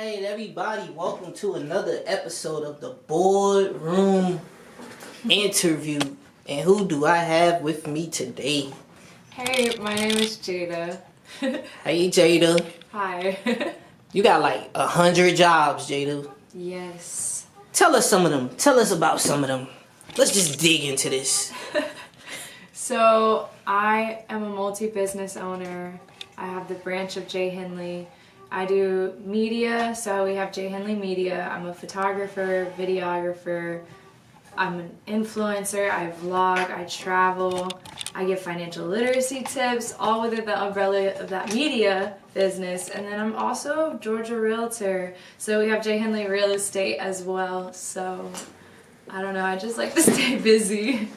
Alright, everybody, welcome to another episode of the Boardroom interview. And who do I have with me today? Hey, my name is Jaida. Hey, Jaida. Hi. You got like 100 jobs, Jaida. Yes. Tell us some of them. Tell us about some of them. Let's just dig into this. So, I am a multi-business owner. I have the branch of Henley. I do media, so we have Henley Media. I'm a photographer, videographer. I'm an influencer. I vlog, I travel. I give financial literacy tips, all within the umbrella of that media business. And then I'm also Georgia Realtor. So we have Henley Real Estate as well. So, I don't know, I just like to stay busy.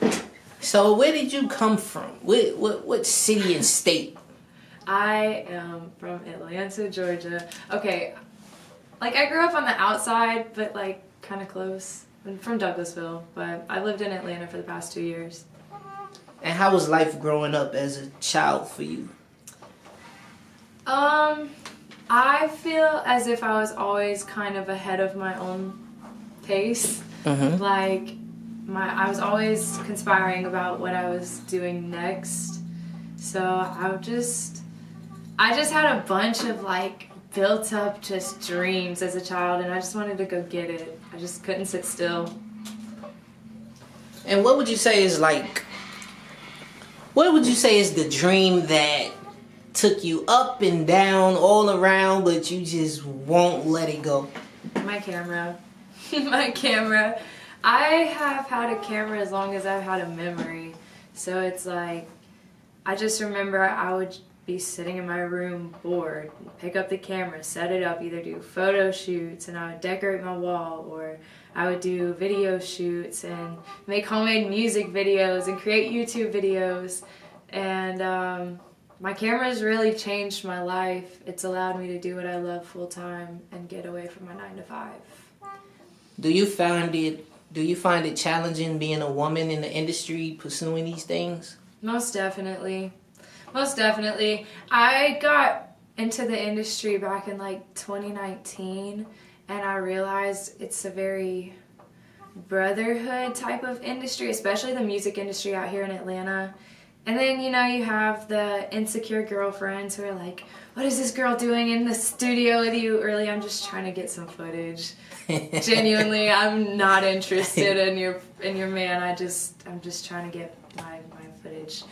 So where did you come from? What city and state? I am from Atlanta, Georgia. Okay, like I grew up on the outside, but like kind of close. I'm from Douglasville, but I lived in Atlanta for the past 2 years. And how was life growing up as a child for you? I feel as if I was always kind of ahead of my own pace. Mm-hmm. Like I was always conspiring about what I was doing next. So I just had a bunch of like built up just dreams as a child, and I just wanted to go get it. I just couldn't sit still. And what would you say is the dream that took you up and down all around, but you just won't let it go? My camera. My camera. I have had a camera as long as I've had a memory. So it's like, I just remember I would be sitting in my room bored, pick up the camera, set it up, either do photo shoots and I would decorate my wall, or I would do video shoots and make homemade music videos and create YouTube videos. And my camera has really changed my life. It's allowed me to do what I love full time and get away from my 9 to 5. Do you find it challenging being a woman in the industry pursuing these things? Most definitely. Most definitely. I got into the industry back in like 2019, and I realized it's a very brotherhood type of industry, especially the music industry out here in Atlanta. And then, you know, you have the insecure girlfriends who are like, what is this girl doing in the studio with you? Really, I'm just trying to get some footage. Genuinely, I'm not interested in your man. I'm just trying to get my footage.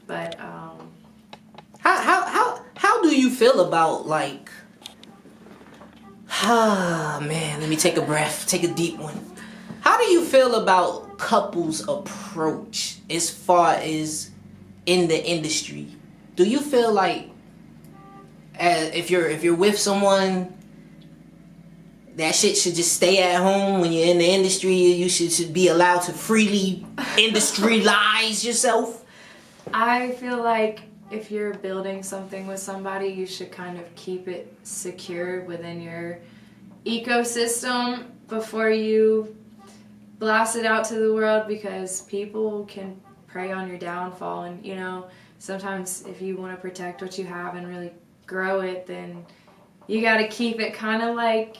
But how do you feel about like man, let me take a breath, take a deep one. How do you feel about couples' approach as far as in the industry? Do you feel like if you're with someone, that shit should just stay at home? When you're in the industry, you should be allowed to freely industrialize yourself? I feel like if you're building something with somebody, you should kind of keep it secure within your ecosystem before you blast it out to the world, because people can prey on your downfall. And, you know, sometimes if you want to protect what you have and really grow it, then you got to keep it kind of like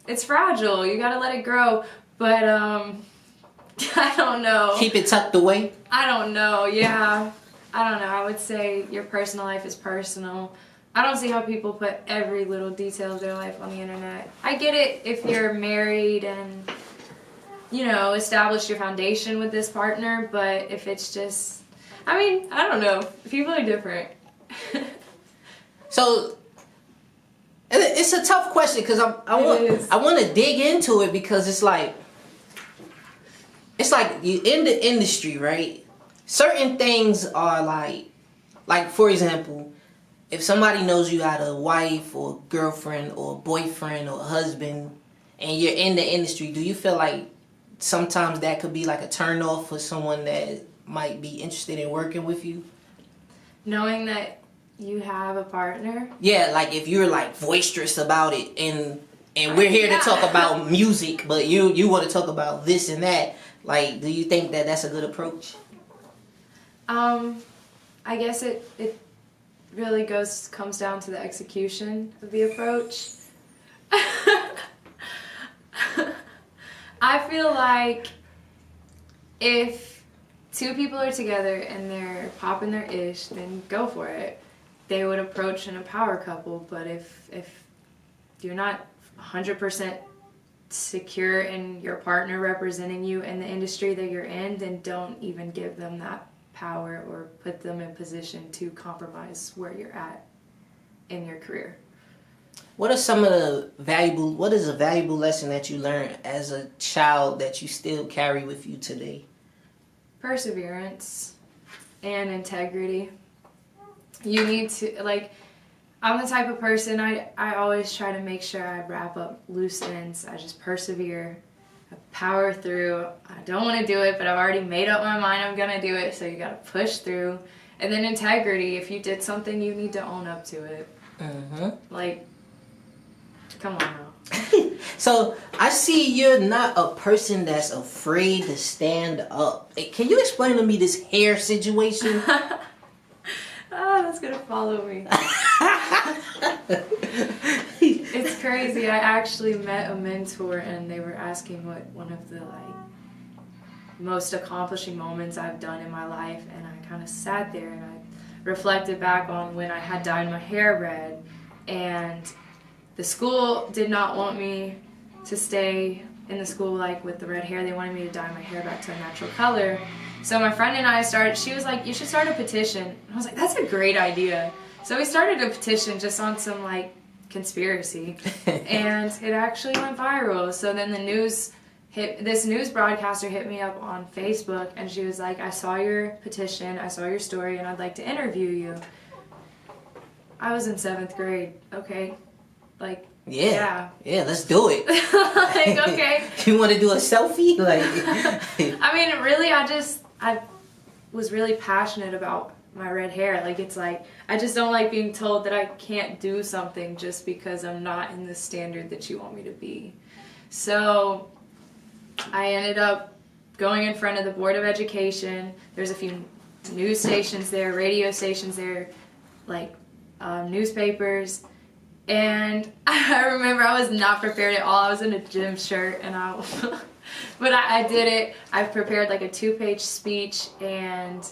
it's fragile. You got to let it grow. But, I don't know. Keep it tucked away? I don't know, yeah. I don't know. I would say your personal life is personal. I don't see how people put every little detail of their life on the internet. I get it if you're married and, you know, established your foundation with this partner, but if it's just, I mean, I don't know. People are different. So, it's a tough question because I want to dig into it, because it's like you in the industry, right? Certain things are like for example, if somebody knows you got a wife or girlfriend or boyfriend or husband and you're in the industry, do you feel like sometimes that could be like a turn off for someone that might be interested in working with you? Knowing that you have a partner? Yeah, like if you're like boisterous about it and we're here to talk about music, but you want to talk about this and that, like, do you think that that's a good approach? I guess it really comes down to the execution of the approach. I feel like if two people are together and they're popping their ish, then go for it. They would approach in a power couple, but if you're not 100% secure in your partner representing you in the industry that you're in, then don't even give them that power or put them in position to compromise where you're at in your career. What is a valuable lesson that you learned as a child that you still carry with you today? Perseverance and integrity. You need to, like, I'm the type of person, I always try to make sure I wrap up loose ends. I just persevere. I power through. I don't want to do it, but I've already made up my mind I'm going to do it, so you got to push through. And then integrity. If you did something, you need to own up to it. Like, come on now. So, I see you're not a person that's afraid to stand up. Can you explain to me this hair situation? That's going to follow me. It's crazy. I actually met a mentor and they were asking what one of the most accomplishing moments I've done in my life, and I kind of sat there and I reflected back on when I had dyed my hair red, and the school did not want me to stay in the school with the red hair. They wanted me to dye my hair back to a natural color. So my friend and I she was like, you should start a petition. And I was like, that's a great idea. So we started a petition just on some conspiracy, and it actually went viral. So then this news broadcaster hit me up on Facebook, and she was like, I saw your petition, I saw your story, and I'd like to interview you. I was in 7th grade. Okay. Yeah, let's do it. Okay. You want to do a selfie? I mean, really, I was really passionate about my red hair. I just don't like being told that I can't do something just because I'm not in the standard that you want me to be. So I ended up going in front of the Board of Education. There's a few news stations there, radio stations there, newspapers. And I remember I was not prepared at all. I was in a gym shirt, but I did it. I prepared a 2-page speech, and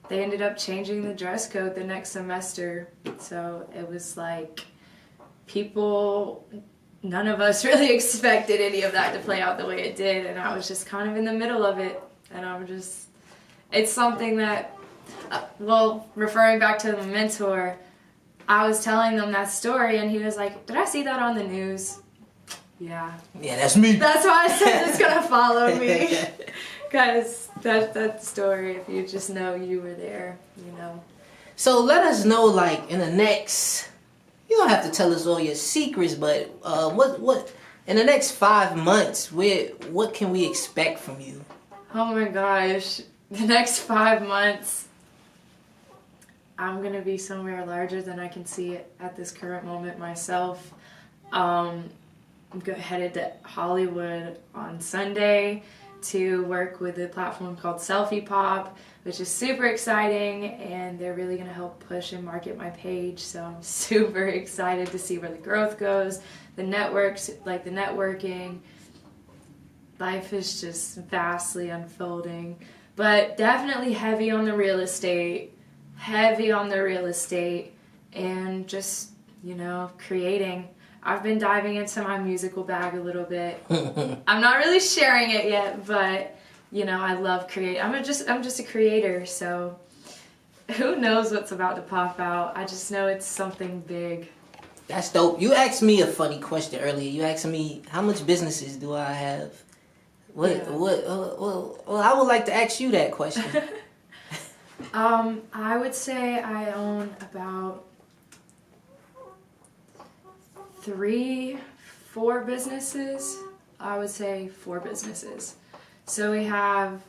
they ended up changing the dress code the next semester. So it was none of us really expected any of that to play out the way it did, and I was just kind of in the middle of it. And it's something that, referring back to the mentor, I was telling them that story, and he was like, did I see that on the news? Yeah. Yeah, that's me. That's why I said it's going to follow me. Because that story, if you just know you were there, So let us know, in the next, you don't have to tell us all your secrets, but what in the next 5 months, what can we expect from you? Oh my gosh. The next 5 months, I'm going to be somewhere larger than I can see it at this current moment myself. I'm headed to Hollywood on Sunday to work with a platform called Selfie, which is super exciting, and they're really going to help push and market my page. So I'm super excited to see where the growth goes, the networks, the networking. Life is just vastly unfolding, but definitely heavy on the real estate, and just, creating. I've been diving into my musical bag a little bit. I'm not really sharing it yet, but, I love create. I'm just a creator, so who knows what's about to pop out. I just know it's something big. That's dope. You asked me a funny question earlier. You asked me, how much businesses do I have? Well, I would like to ask you that question. I would say I own about 3-4 businesses. I would say 4 businesses. So we have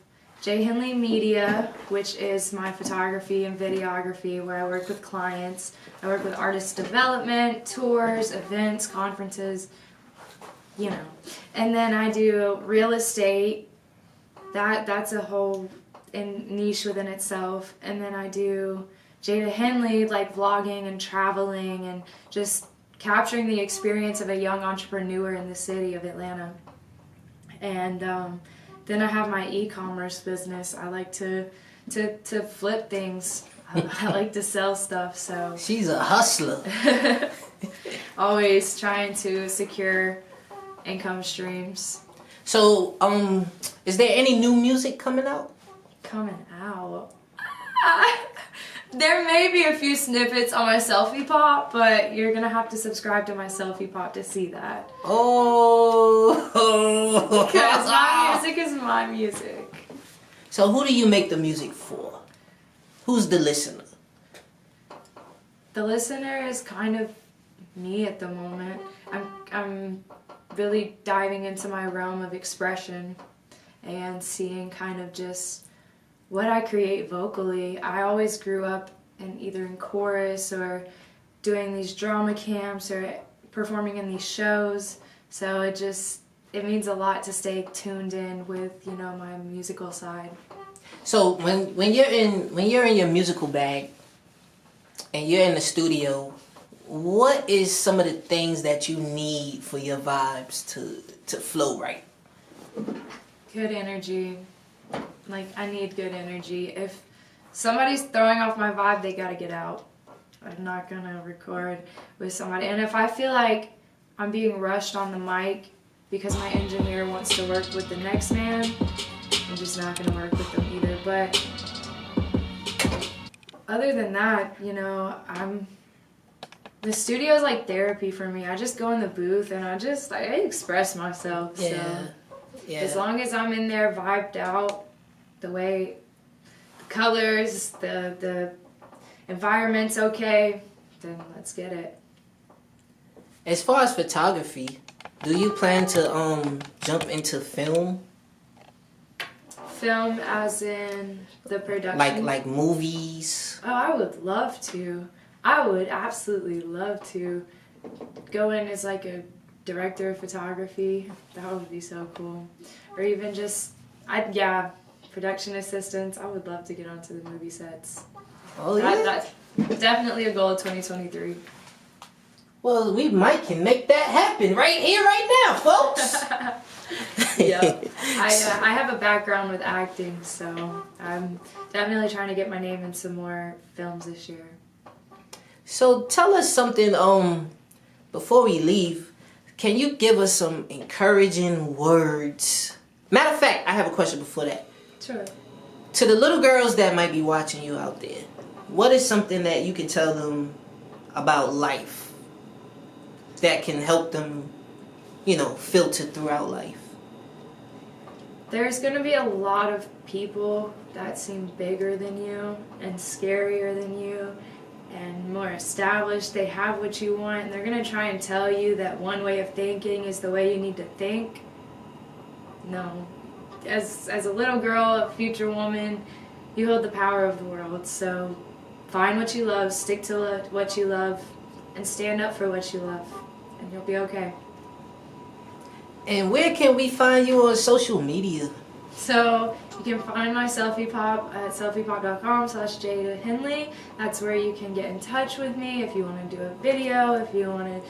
Henley Media, which is my photography and videography, where I work with clients. I work with artist development, tours, events, conferences, And then I do real estate. That's a whole niche within itself. And then I do Jaida Henley, vlogging and traveling and just capturing the experience of a young entrepreneur in the city of Atlanta. And then I have my e-commerce business. I like to flip things. I like to sell stuff, so she's a hustler. Always trying to secure income streams. So, is there any new music coming out? Coming out? There may be a few snippets on my selfie pop, but you're gonna have to subscribe to my selfie pop to see that. Oh, because my music is my music. So who do you make the music for? Who's the listener? The listener is kind of me at the moment. I'm really diving into my realm of expression and seeing kind of just what I create vocally. I always grew up either in chorus or doing these drama camps or performing in these shows. So it means a lot to stay tuned in with, my musical side. So when you're in your musical bag and you're in the studio, what is some of the things that you need for your vibes to flow right? Good energy. I need good energy. If somebody's throwing off my vibe, they gotta get out. I'm not gonna record with somebody. And if I feel like I'm being rushed on the mic because my engineer wants to work with the next man, I'm just not gonna work with them either. But other than that, the studio is like therapy for me. I just go in the booth and I express myself. Yeah. So yeah. As long as I'm in there vibed out, the way the colors, the environment's okay, then let's get it. As far as photography, do you plan to jump into film? Film as in the production? Like movies? Oh, I would love to. I would absolutely love to go in as like a director of photography. That would be so cool. Or even production assistants. I would love to get onto the movie sets. Oh yeah? That's definitely a goal of 2023. Well, we can make that happen right here, right now, folks. Yeah, I have a background with acting, so I'm definitely trying to get my name in some more films this year. So tell us something, before we leave, can you give us some encouraging words? Matter of fact, I have a question before that. Sure. To the little girls that might be watching you out there, what is something that you can tell them about life that can help them, filter throughout life? There's going to be a lot of people that seem bigger than you and scarier than you and more established. They have what you want, and they're going to try and tell you that one way of thinking is the way you need to think. No. As a little girl, a future woman, you hold the power of the world. So find what you love, stick to what you love, and stand up for what you love, and you'll be okay. And where can we find you on social media? So you can find my selfie pop at selfiepop.com/Jaida Henley. That's where you can get in touch with me if you want to do a video, if you want to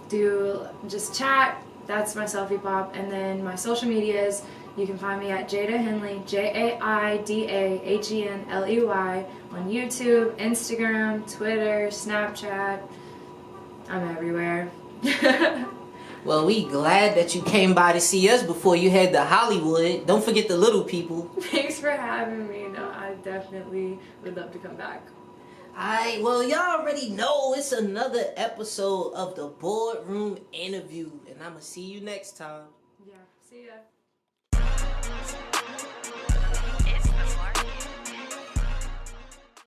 do just chat. That's my selfie pop. And then my social medias, you can find me at Jaida Henley, JaidaHenley, on YouTube, Instagram, Twitter, Snapchat. I'm everywhere. Well, we glad that you came by to see us before you head to Hollywood. Don't forget the little people. Thanks for having me. No, I definitely would love to come back. Alright, well, y'all already know it's another episode of the Boardroom Interview. And I'm going to see you next time. Yeah, see ya.